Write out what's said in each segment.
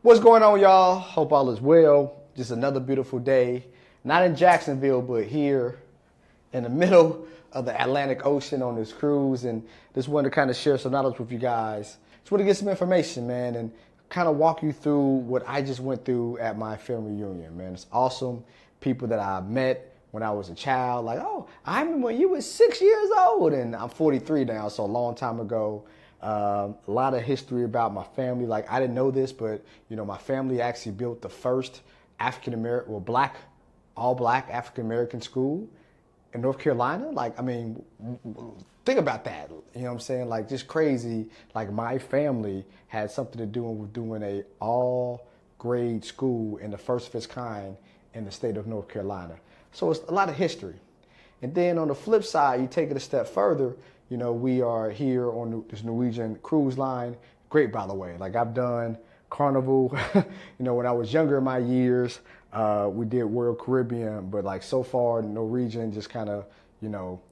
What's going on, y'all? Hope all is well. Just another beautiful day. Not in Jacksonville, but here in the middle of the Atlantic Ocean on this cruise. And just wanted to kind of share some knowledge with you guys. Just want to get some information, man, and kind of walk you through what I just went through at my family reunion, man. It's awesome. People that I met when I was a child, like, oh, I remember when you were 6 years old. And I'm 43 now, so a long time ago. A lot of history about my family. Like, I didn't know this, but my family actually built the first all black African American school in North Carolina. Like, I mean, think about that. You know what I'm saying? Like, just crazy. Like, my family had something to do with doing a all grade school in the first of its kind in the state of North Carolina. So it's a lot of history. And then on the flip side, you take it a step further. We are here on this Norwegian cruise line. Great, by the way. Like, I've done Carnival, when I was younger in my years, we did Royal Caribbean, but like so far, Norwegian just kind of,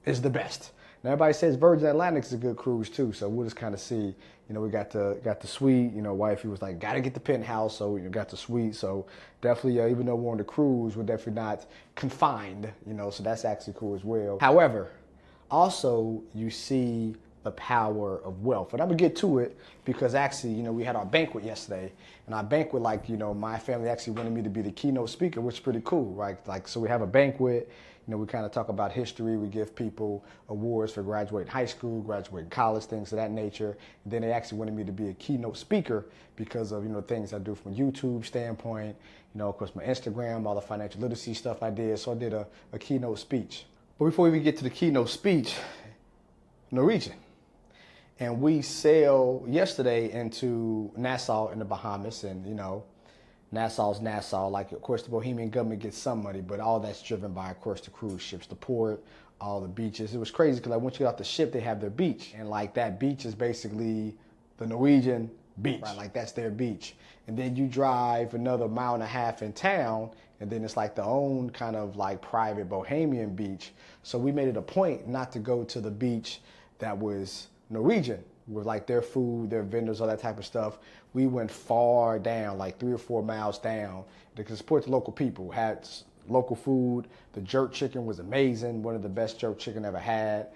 is the best. Now, everybody says Virgin Atlantic is a good cruise too, so we'll just kind of see. We got the suite. Wifey was like, gotta get the penthouse, so got the suite. So definitely, even though we're on the cruise, we're definitely not confined. So that's actually cool as well. However, also you see the power of wealth, and I'm gonna get to it because actually, we had our banquet yesterday, and our banquet, like, my family actually wanted me to be the keynote speaker, which is pretty cool, right? Like, so we have a banquet. We kind of talk about history. We give people awards for graduating high school, graduating college, things of that nature. And then they actually wanted me to be a keynote speaker because of, things I do from a YouTube standpoint, of course, my Instagram, all the financial literacy stuff I did. So I did a keynote speech. But before we even get to the keynote speech, Norwegian. And we sailed yesterday into Nassau in the Bahamas, and, Nassau's Nassau. Like, of course, the Bohemian government gets some money, but all that's driven by, of course, the cruise ships, the port, all the beaches. It was crazy because, like, once you get off the ship, they have their beach. And, like, that beach is basically the Norwegian beach. Right? Like, that's their beach. And then you drive another mile and a half in town, and then it's like the own kind of, like, private Bohemian beach. So we made it a point not to go to the beach that was Norwegian, with like their food, their vendors, all that type of stuff. We went far down, like 3 or 4 miles down, to support the local people. Had local food. The jerk chicken was amazing, one of the best jerk chicken I ever had.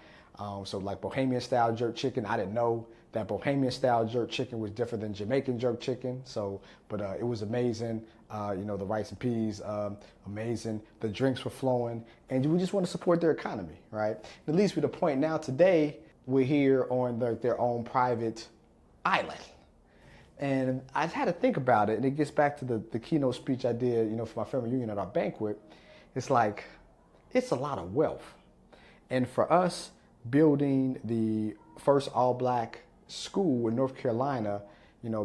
So like Bohemian style jerk chicken, I didn't know that Bohemian style jerk chicken was different than Jamaican jerk chicken. So, but it was amazing. The rice and peas, amazing. The drinks were flowing, and we just want to support their economy, right? At least to the point now today, we're here on their own private island. And I've had to think about it, and it gets back to the keynote speech I did, for my family reunion at our banquet. It's like, it's a lot of wealth. And for us, building the first all-black school in North Carolina,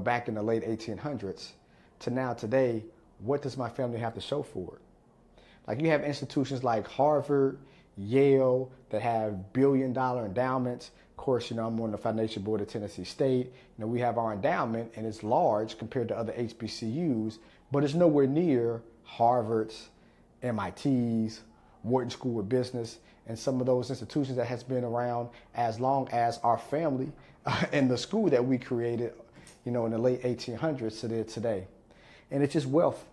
back in the late 1800s, to now today, what does my family have to show for it? Like, you have institutions like Harvard, Yale, that have billion-dollar endowments. Of course, I'm on the financial board at Tennessee State. We have our endowment, and it's large compared to other HBCUs, but it's nowhere near Harvard's, MIT's, Wharton School of Business, and some of those institutions that has been around as long as our family and the school that we created, in the late 1800s to today. And it's just wealth.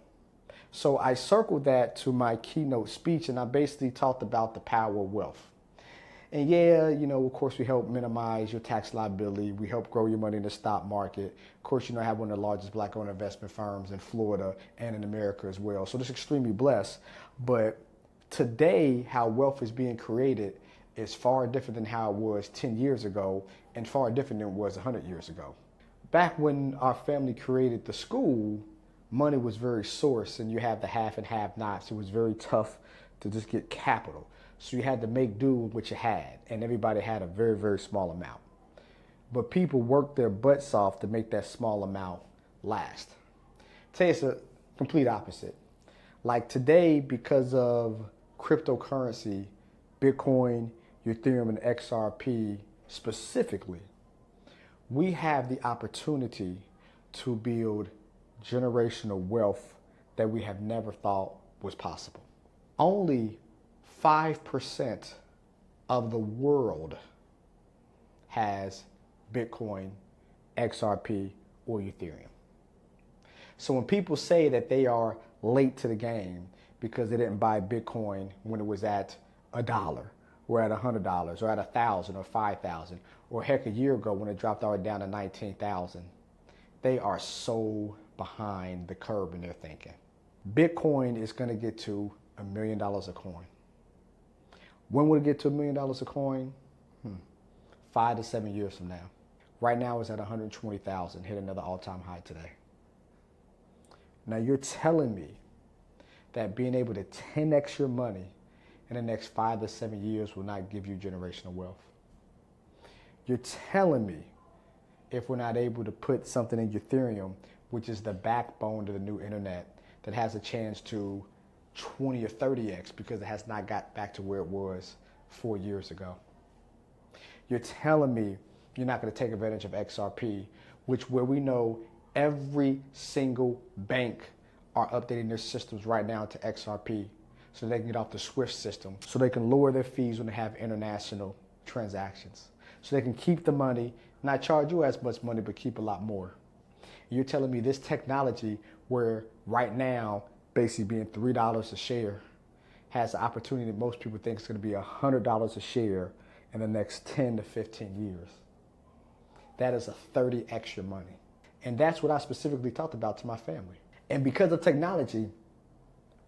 So I circled that to my keynote speech, and I basically talked about the power of wealth. And yeah, of course, we help minimize your tax liability. We help grow your money in the stock market. Of course, I have one of the largest black-owned investment firms in Florida and in America as well. So just extremely blessed. But today, how wealth is being created is far different than how it was 10 years ago, and far different than it was 100 years ago. Back when our family created the school, money was very scarce, and you have the have and have-nots. It was very tough to just get capital. So you had to make do with what you had, and everybody had a very, very small amount. But people worked their butts off to make that small amount last. Today it's a complete opposite. Like today, because of cryptocurrency, Bitcoin, Ethereum, and XRP specifically, we have the opportunity to build generational wealth that we have never thought was possible. Only 5% of the world has Bitcoin, XRP, or Ethereum. So when people say that they are late to the game because they didn't buy Bitcoin when it was at $1 or at $100 or at 1,000 or 5,000, or heck, a year ago when it dropped all the way down to 19,000, they are so behind the curve in their thinking. Bitcoin is going to get to $1 million a coin. When will it get to $1 million a coin? 5 to 7 years from now. Right now it's at 120,000, hit another all-time high today. Now you're telling me that being able to 10x your money in the next 5 to 7 years will not give you generational wealth. You're telling me if we're not able to put something in Ethereum, which is the backbone to the new internet, that has a chance to 20 or 30x because it has not got back to where it was 4 years ago. You're telling me you're not going to take advantage of XRP, where we know every single bank are updating their systems right now to XRP so they can get off the SWIFT system, so they can lower their fees when they have international transactions, so they can keep the money, not charge you as much money, but keep a lot more. You're telling me this technology, where right now basically being $3 a share, has the opportunity that most people think is going to be $100 a share in the next 10 to 15 years. That is a 30 extra money. And that's what I specifically talked about to my family. And because of technology,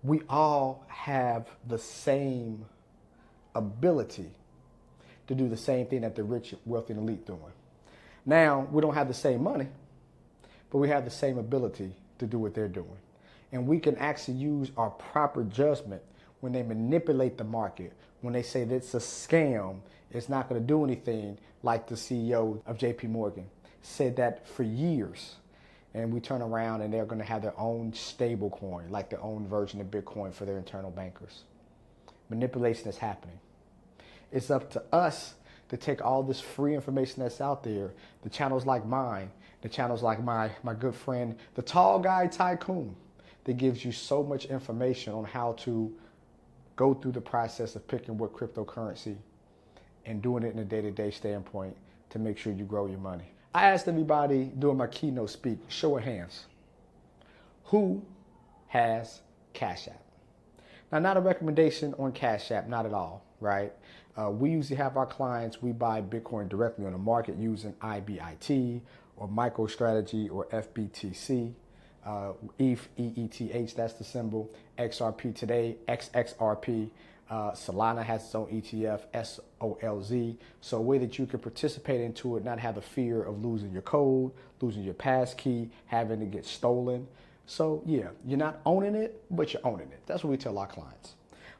we all have the same ability to do the same thing that the rich, wealthy, and elite doing. Now, we don't have the same money, but we have the same ability to do what they're doing. And we can actually use our proper judgment when they manipulate the market, when they say that it's a scam, it's not going to do anything, like the CEO of JP Morgan said that for years. And we turn around and they're going to have their own stable coin, like their own version of Bitcoin for their internal bankers. Manipulation is happening. It's up to us to take all this free information that's out there, the channels like mine, the channels like my good friend, the Tall Guy Tycoon, that gives you so much information on how to go through the process of picking what cryptocurrency and doing it in a day-to-day standpoint to make sure you grow your money. I asked everybody during my keynote speak, show of hands, who has Cash App? Now, not a recommendation on Cash App, not at all, right? We usually have our clients, we buy Bitcoin directly on the market using IBIT or MicroStrategy or FBTC. ETH, EETH, that's the symbol. XRP today, XXRP. Solana has its own ETF, SOLZ. So a way that you can participate into it, not have the fear of losing your code, losing your passkey, having it get stolen. So yeah, you're not owning it, but you're owning it. That's what we tell our clients.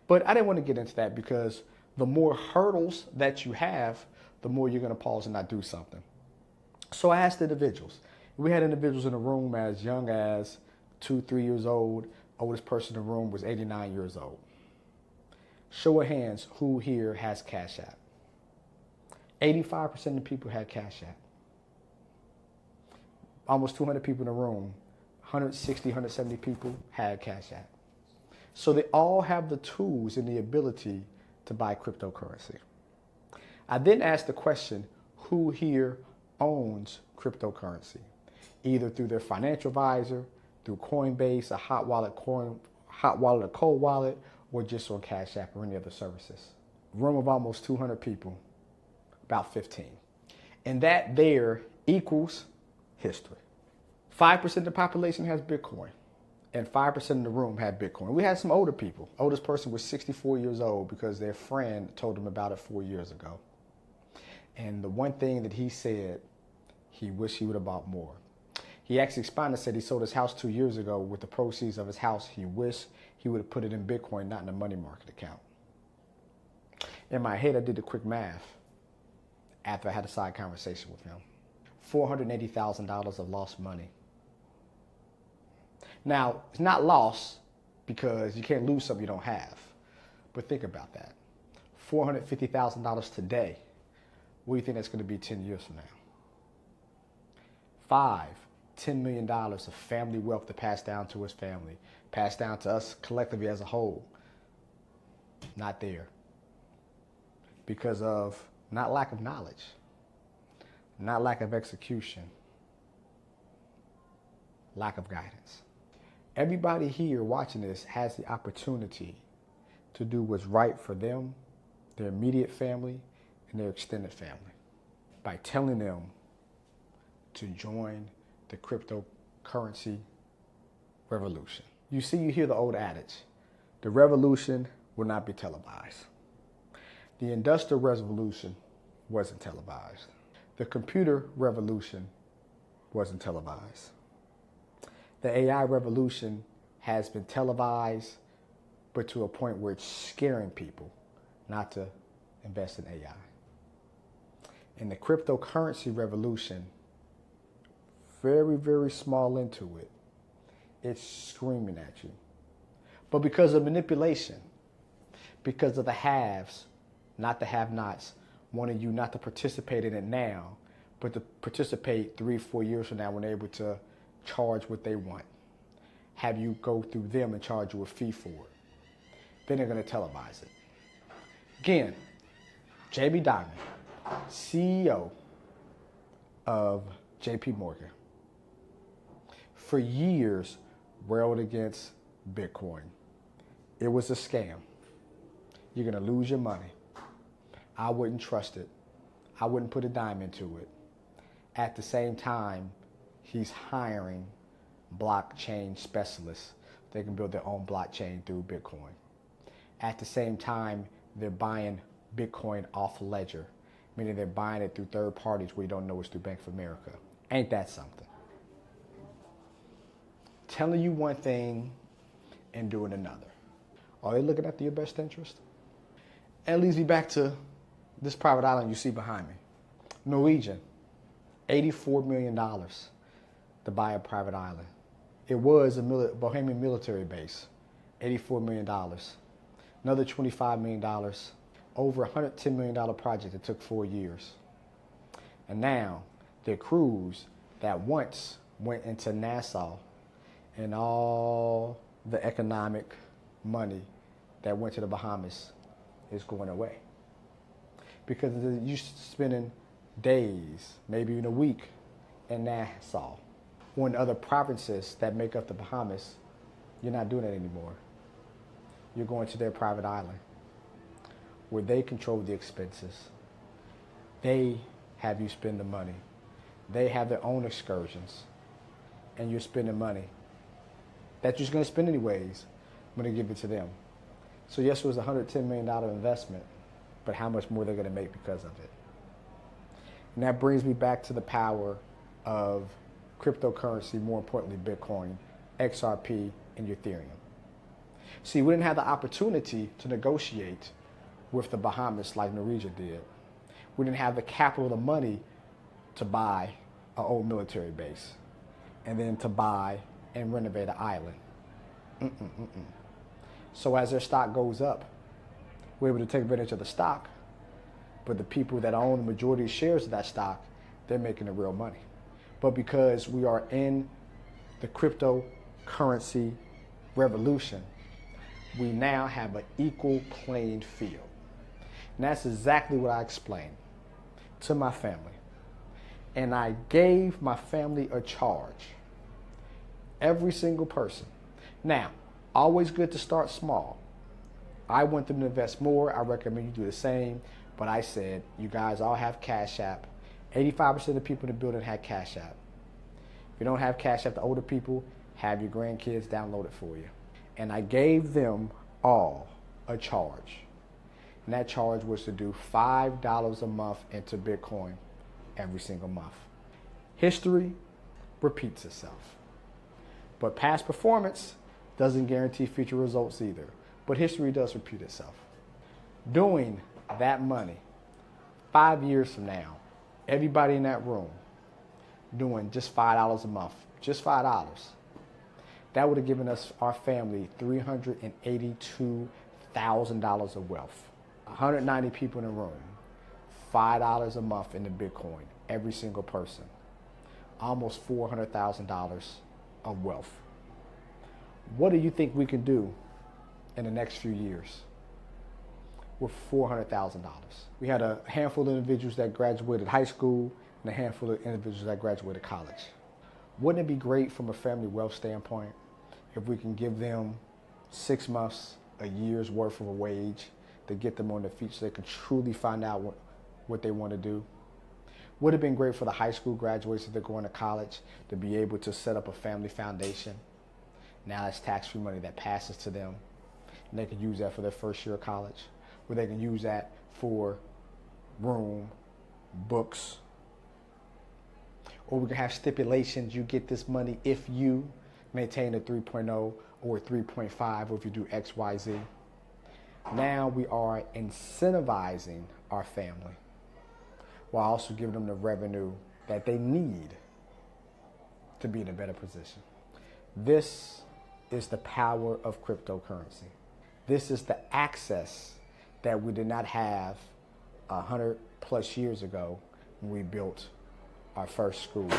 But I didn't want to get into that because the more hurdles that you have, the more you're going to pause and not do something. So I asked individuals. We had individuals in the room as young as 2-3 years old. Oldest person in the room was 89 years old. Show of hands, who here has Cash App? 85% of the people had Cash App. Almost 200 people in the room, 160, 170 people had Cash App. So they all have the tools and the ability to buy cryptocurrency. I then asked the question, who here owns cryptocurrency? Either through their financial advisor, through Coinbase, a hot wallet, a cold wallet, or just on Cash App or any other services. Room of almost 200 people, about 15. And that there equals history. 5% of the population has Bitcoin, and 5% of the room had Bitcoin. We had some older people. Oldest person was 64 years old because their friend told them about it 4 years ago. And the one thing that he said, he wished he would have bought more. He actually expounded, said he sold his house 2 years ago with the proceeds of his house. He wished he would have put it in Bitcoin, not in a money market account. In my head, I did the quick math after I had a side conversation with him. $480,000 of lost money. Now, it's not lost because you can't lose something you don't have. But think about that. $450,000 today. What do you think that's going to be 10 years from now? $10 million of family wealth to pass down to his family, pass down to us collectively as a whole. Not there. Because of not lack of knowledge, not lack of execution, lack of guidance. Everybody here watching this has the opportunity to do what's right for them, their immediate family, and their extended family by telling them to join the cryptocurrency revolution. You see, you hear the old adage, the revolution will not be televised. The Industrial Revolution wasn't televised. The computer revolution wasn't televised. The AI revolution has been televised, but to a point where it's scaring people not to invest in AI. And the cryptocurrency revolution, very, very small into it, it's screaming at you. But because of manipulation, because of the haves, not the have-nots, wanting you not to participate in it now, but to participate 3-4 years from now when they're able to charge what they want, have you go through them and charge you a fee for it. Then they're going to televise it. Again, Jamie Dimon, CEO of JP Morgan, for years railed against Bitcoin. It was a scam. You're going to lose your money. I wouldn't trust it. I wouldn't put a dime into it. At the same time, he's hiring blockchain specialists. They can build their own blockchain through Bitcoin. At the same time, they're buying Bitcoin off ledger, meaning they're buying it through third parties where you don't know it's through Bank of America. Ain't that something? Telling you one thing and doing another. Are they looking after your best interest? And it leads me back to this private island you see behind me. Norwegian, $84 million to buy a private island. It was a Bohemian military base, $84 million. Another $25 million, over $110 million project that took 4 years. And now their cruise that once went into Nassau and all the economic money that went to the Bahamas is going away. Because you're spending days, maybe even a week in Nassau. Or in other provinces that make up the Bahamas, you're not doing it anymore. You're going to their private island where they control the expenses. They have you spend the money. They have their own excursions. And you're spending money that you're just going to spend anyways when they give it to them. So yes, it was a $110 million investment, but how much more they're going to make because of it. And that brings me back to the power of cryptocurrency, more importantly, Bitcoin, XRP, and Ethereum. See, we didn't have the opportunity to negotiate with the Bahamas like Norwegian did. We didn't have the capital, the money to buy an old military base and then to buy and renovate an island. So as their stock goes up, we're able to take advantage of the stock, but the people that own the majority of shares of that stock, they're making the real money. But because we are in the cryptocurrency revolution, we now have an equal playing field. And that's exactly what I explained to my family. And I gave my family a charge. Every single person. Now, always good to start small. I want them to invest more. I recommend you do the same. But I said, you guys all have Cash App. 85% of the people in the building had Cash App. If you don't have Cash App, the older people, have your grandkids download it for you. And I gave them all a charge. And that charge was to do $5 a month into Bitcoin every single month. History repeats itself. But past performance doesn't guarantee future results either. But history does repeat itself. Doing that money, 5 years from now, everybody in that room doing just $5 a month, just $5, that would have given us, our family, $382,000 of wealth. 190 people in the room, $5 a month into Bitcoin, every single person. Almost $400,000 of wealth. What do you think we can do in the next few years with $400,000? We had a handful of individuals that graduated high school and a handful of individuals that graduated college. Wouldn't it be great from a family wealth standpoint if we can give them 6 months, a year's worth of a wage to get them on their feet so they can truly find out what they want to do? Would have been great for the high school graduates if they're going to college to be able to set up a family foundation. Now it's tax-free money that passes to them, and they can use that for their first year of college, or they can use that for room, books, or we can have stipulations. You get this money if you maintain a 3.0 or a 3.5, or if you do X, Y, Z. Now we are incentivizing our family while also giving them the revenue that they need to be in a better position. This is the power of cryptocurrency. This is the access that we did not have 100 plus years ago when we built our first school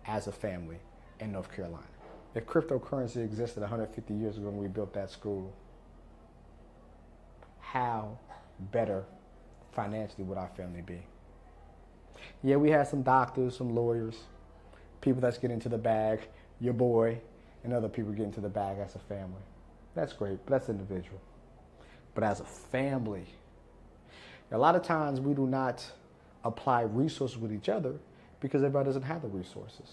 as a family in North Carolina. If cryptocurrency existed 150 years ago when we built that school, how better financially would our family be? Yeah, we had some doctors, some lawyers, people that's getting into the bag, your boy, and other people getting into the bag as a family. That's great, but that's individual. But as a family, a lot of times we do not apply resources with each other because everybody doesn't have the resources.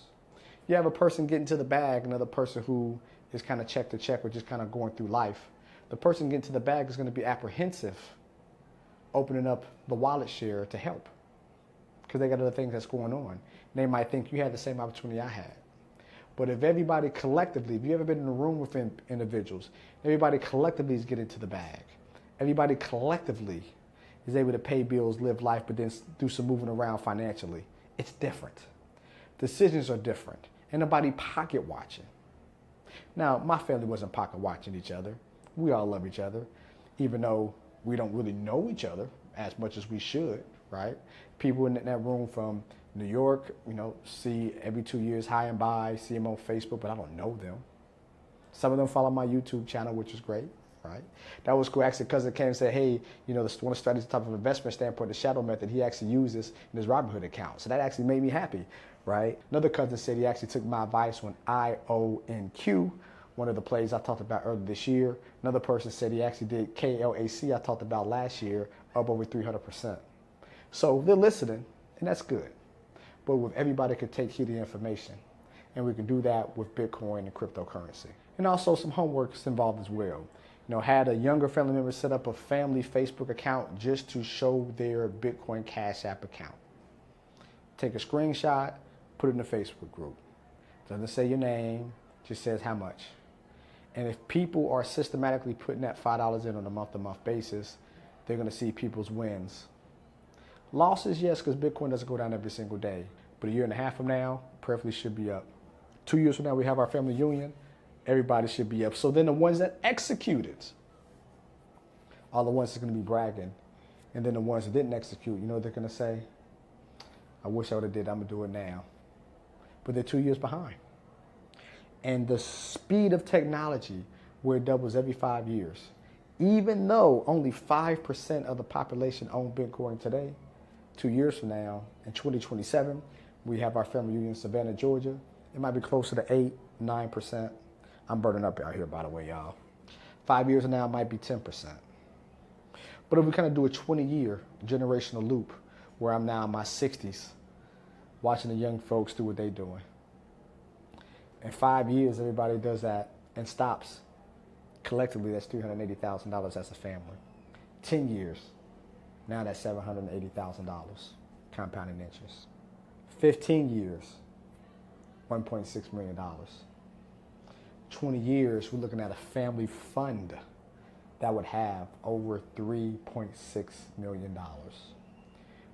You have a person getting to the bag, another person who is kind of check to check or just kind of going through life. The person getting to the bag is going to be apprehensive, opening up the wallet share to help because they got other things that's going on. And they might think you had the same opportunity I had. But if everybody collectively, if you ever been in a room with individuals, everybody collectively is getting to the bag. Everybody collectively is able to pay bills, live life, but then do some moving around financially. It's different. Decisions are different. Ain't nobody pocket watching. Now, my family wasn't pocket watching each other. We all love each other, even though we don't really know each other as much as we should, right? People in that room from New York, see every 2 years high and by, see them on Facebook, but I don't know them. Some of them follow my YouTube channel, which is great, right? That was cool. Actually, cousin came and said, hey, one of the strategies type of investment standpoint, the shadow method, he actually uses in his Robinhood account. So that actually made me happy, right? Another cousin said he actually took my advice on IONQ, one of the plays I talked about earlier this year. Another person said he actually did KLAC I talked about last year, up over 300%. So they're listening, and that's good. But if everybody could take heed of the information, and we can do that with Bitcoin and cryptocurrency. And also some homework is involved as well. Had a younger family member set up a family Facebook account just to show their Bitcoin Cash App account. Take a screenshot, put it in the Facebook group. Doesn't say your name, just says how much. And if people are systematically putting that $5 in on a month-to-month basis, they're going to see people's wins. Losses, yes, because Bitcoin doesn't go down every single day. But a year and a half from now, preferably should be up. 2 years from now, we have our family union. Everybody should be up. So then the ones that executed are the ones that's going to be bragging. And then the ones that didn't execute, they're going to say, I wish I would have did. I'm going to do it now. But they're 2 years behind. And the speed of technology, where it doubles every 5 years, even though only 5% of the population own Bitcoin today, 2 years from now, in 2027, we have our family union in Savannah, Georgia. It might be closer to 8, 9%. I'm burning up out here, by the way, y'all. 5 years from now, it might be 10%. But if we kind of do a 20-year generational loop, where I'm now in my 60s, watching the young folks do what they're doing. In 5 years, everybody does that and stops. Collectively, that's $380,000 as a family. 10 years, now that's $780,000 compounding interest. 15 years, $1.6 million. 20 years, we're looking at a family fund that would have over $3.6 million.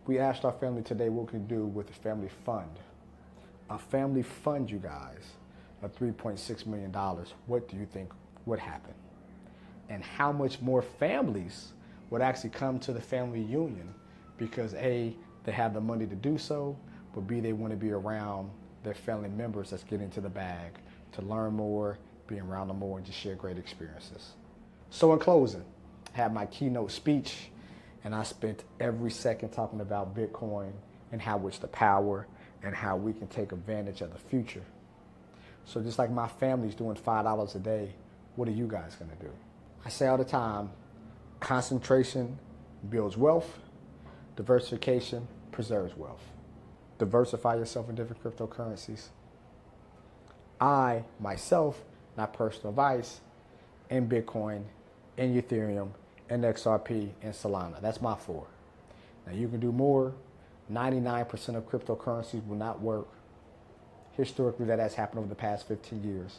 We asked our family today what we can do with a family fund. A family fund, you guys, of $3.6 million. What do you think would happen? And how much more families would actually come to the family union because A, they have the money to do so, but B, they want to be around their family members that's getting to the bag to learn more, be around them more, and just share great experiences. So in closing, I had my keynote speech, and I spent every second talking about Bitcoin and how it's the power and how we can take advantage of the future So just like my family's doing $5 a day, what are you guys gonna do? I say all the time, concentration builds wealth, diversification preserves wealth. Diversify yourself in different cryptocurrencies. I, myself, not personal advice, in Bitcoin, in Ethereum, in XRP, and Solana. That's my 4. Now you can do more. 99% of cryptocurrencies will not work. Historically, that has happened over the past 15 years.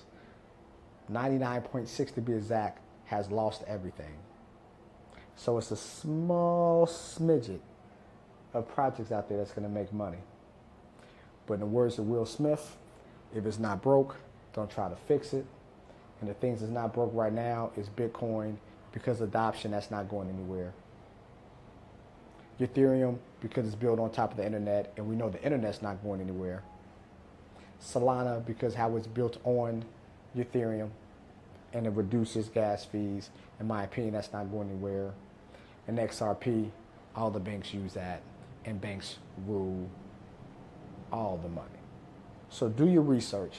99.6 to be exact has lost everything. So it's a small smidget of projects out there that's going to make money. But in the words of Will Smith, if it's not broke, don't try to fix it. And the things that's not broke right now is Bitcoin, because adoption, that's not going anywhere. Ethereum, because it's built on top of the internet, and we know the internet's not going anywhere. Solana, because how it's built on Ethereum, and it reduces gas fees. In my opinion, that's not going anywhere. And XRP, all the banks use that, and banks rule all the money. So do your research.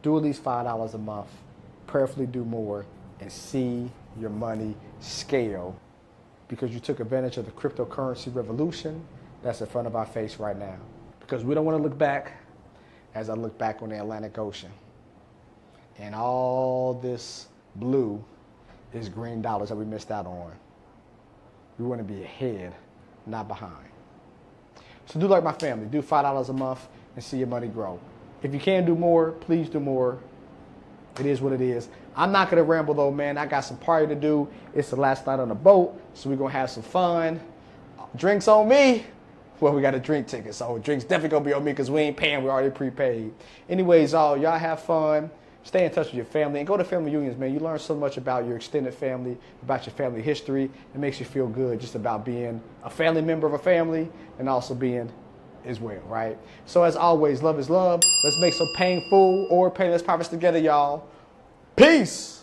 Do at least $5 a month. Prayerfully do more, and see your money scale, because you took advantage of the cryptocurrency revolution that's in front of our face right now. Because we don't want to look back as I look back on the Atlantic Ocean, and all this blue is green dollars that we missed out on. We want to be ahead, not behind. So do like my family. Do $5 a month and see your money grow. If you can do more, please do more. It is what it is. I'm not going to ramble though, man. I got some party to do. It's the last night on the boat, so we're going to have some fun. Drinks on me. Well, we got a drink ticket, so drinks definitely going to be on me because we ain't paying. We already prepaid. Anyways, y'all have fun. Stay in touch with your family and go to family reunions, man. You learn so much about your extended family, about your family history. It makes you feel good just about being a family member of a family and also being as well, right? So as always, love is love. Let's make some painful or painless profits together, y'all. Peace.